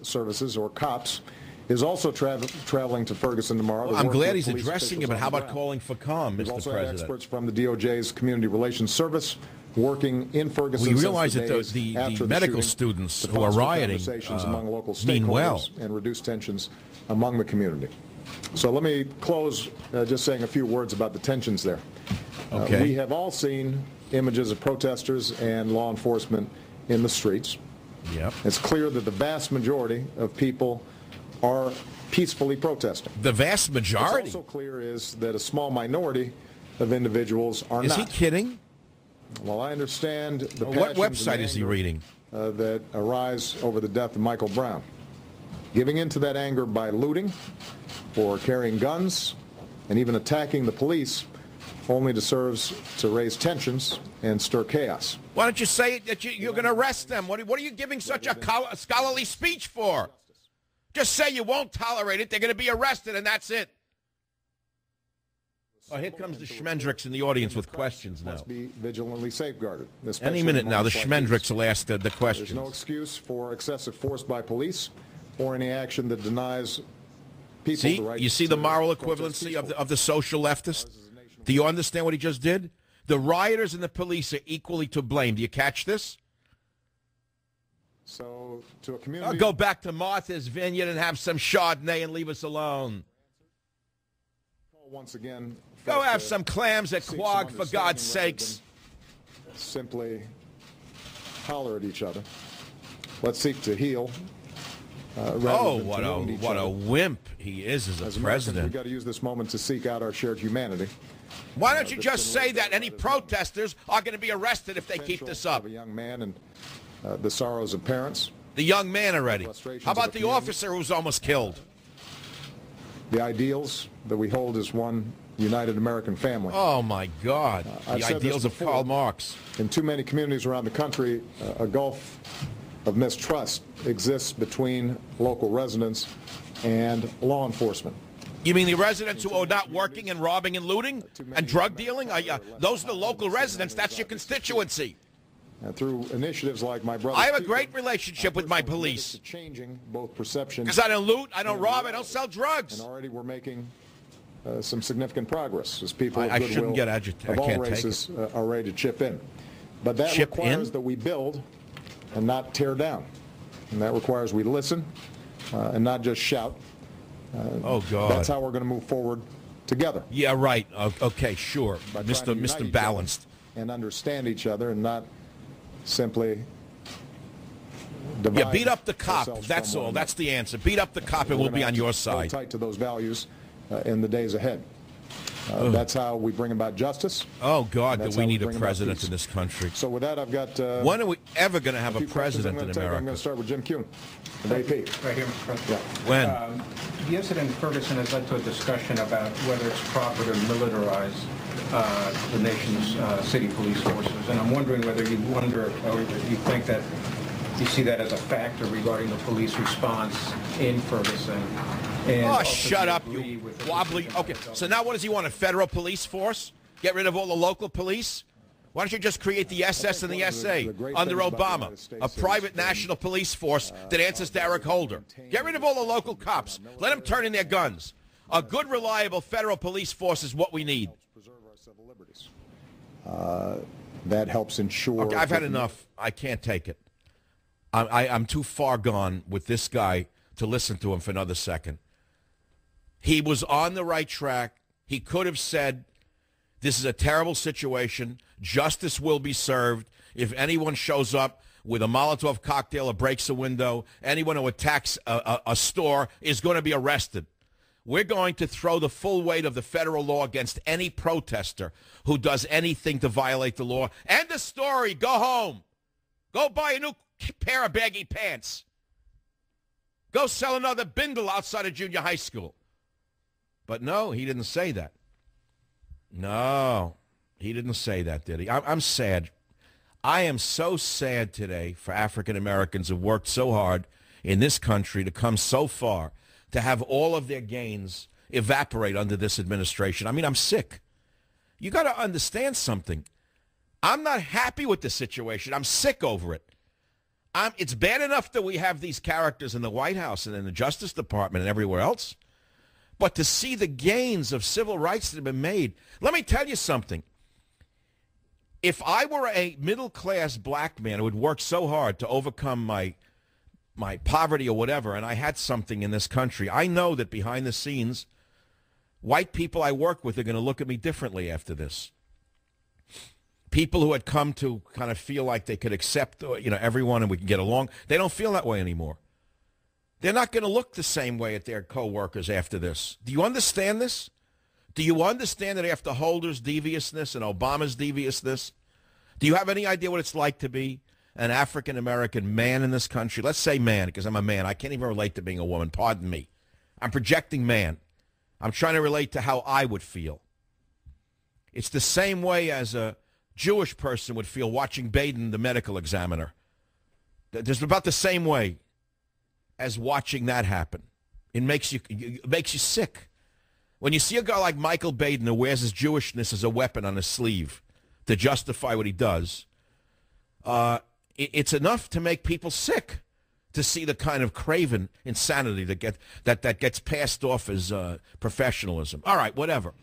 services, or cops, is also traveling to Ferguson tomorrow. Well, I'm glad he's addressing it, but how about calling for calm, Mr. Also President? experts from the DOJ's Community Relations Service working in Ferguson. We realize that the medical students who are rioting among local mean well and reduce tensions among the community. So let me close just saying a few words about the tensions there. Okay. We have all seen images of protesters and law enforcement in the streets. Yep. It's clear that the vast majority of people are peacefully protesting. The vast majority? What's also clear is that a small minority of individuals are not. Is he kidding? Well, I understand the What website is he reading? That arise over the death of Michael Brown. Giving into that anger by looting or carrying guns and even attacking the police only serves to raise tensions and stir chaos. Why don't you say that you're going to arrest them? What are you giving such a scholarly speech for? Just say you won't tolerate it. They're going to be arrested, and that's it. Oh, here comes the Schmendricks in the audience with questions now. Must be vigilantly safeguarded. Any minute now, the Schmendricks will ask the questions. There's no excuse for excessive force by police or any action that denies people the right. You see the moral equivalency of the social leftist? Do you understand what he just did? The rioters and the police are equally to blame. Do you catch this? So, to a community... I'll go back to Martha's Vineyard and have some Chardonnay and leave us alone. Once again... Go have some clams at Quag, for God's sakes. Simply holler at each other. Let's seek to heal. Oh, what a wimp he is as a president. We've got to use this moment to seek out our shared humanity. Why don't you just say that any protesters are going to be arrested if they keep this up? A young man and the sorrows of parents. The young man already. How about the officer who's almost killed? The ideals that we hold as one united American family. Oh, my God. The ideals of Karl Marx. In too many communities around the country, a gulf of mistrust exists between local residents and law enforcement. You mean the residents who are not working and robbing and looting and drug dealing? Those are the local residents. That's your constituency. Through initiatives like my brother, I have a great relationship with my police. Changing both perceptions. Because I don't loot, I don't rob, I don't sell drugs. And already we're making some significant progress as people of I goodwill shouldn't get agitated. of all races are ready to chip in. But that requires that we build and not tear down. And that requires we listen and not just shout. Oh, God. That's how we're going to move forward together. Yeah, right. Okay, sure. Mr. Balanced. And understand each other and not simply divide. Yeah, beat up the cop. That's all. That's the answer. Beat up the cop and we'll be on your side. Tight to those values in the days ahead. That's how we bring about justice. Oh, God, that we need a president in this country. So with that, I've got... when are we ever going to have a president in America? I'm going to start with Jim Kuhn, the AP. Right here, Mr. President. Yeah. When? The incident in Ferguson has led to a discussion about whether it's proper to militarize the nation's city police forces. And I'm wondering whether you wonder, or you think that you see that as a factor regarding the police response in Ferguson. Oh, shut up, you wobbly. Okay, so now what does he want, a federal police force? Get rid of all the local police? Why don't you just create the SS and the SA under Obama, a private national police force that answers to Eric Holder? Get rid of all the local cops. Let them turn in their guns. A good, reliable federal police force is what we need. That helps ensure... Okay, I've had enough. I can't take it. I'm too far gone with this guy to listen to him for another second. He was on the right track. He could have said, this is a terrible situation. Justice will be served. If anyone shows up with a Molotov cocktail or breaks a window, anyone who attacks a store is going to be arrested. We're going to throw the full weight of the federal law against any protester who does anything to violate the law. End of story. Go home. Go buy a new pair of baggy pants. Go sell another bindle outside of junior high school. But no, he didn't say that. No, he didn't say that, did he? I'm sad. I am so sad today for African Americans who worked so hard in this country to come so far, to have all of their gains evaporate under this administration. I mean, I'm sick. You got to understand something. I'm not happy with the situation. I'm sick over it. It's bad enough that we have these characters in the White House and in the Justice Department and everywhere else. But to see the gains of civil rights that have been made, let me tell you something. If I were a middle-class black man who would work so hard to overcome my poverty or whatever, and I had something in this country, I know that behind the scenes, white people I work with are going to look at me differently after this. People who had come to kind of feel like they could accept, everyone and we can get along, they don't feel that way anymore. They're not going to look the same way at their co-workers after this. Do you understand this? Do you understand that after Holder's deviousness and Obama's deviousness, do you have any idea what it's like to be an African-American man in this country? Let's say man, because I'm a man. I can't even relate to being a woman. Pardon me. I'm projecting man. I'm trying to relate to how I would feel. It's the same way as a Jewish person would feel watching Baden, the medical examiner. It's about the same way as watching that happen. It makes you sick. When you see a guy like Michael Baden who wears his Jewishness as a weapon on his sleeve to justify what he does, it's enough to make people sick to see the kind of craven insanity that gets passed off as professionalism. All right, whatever.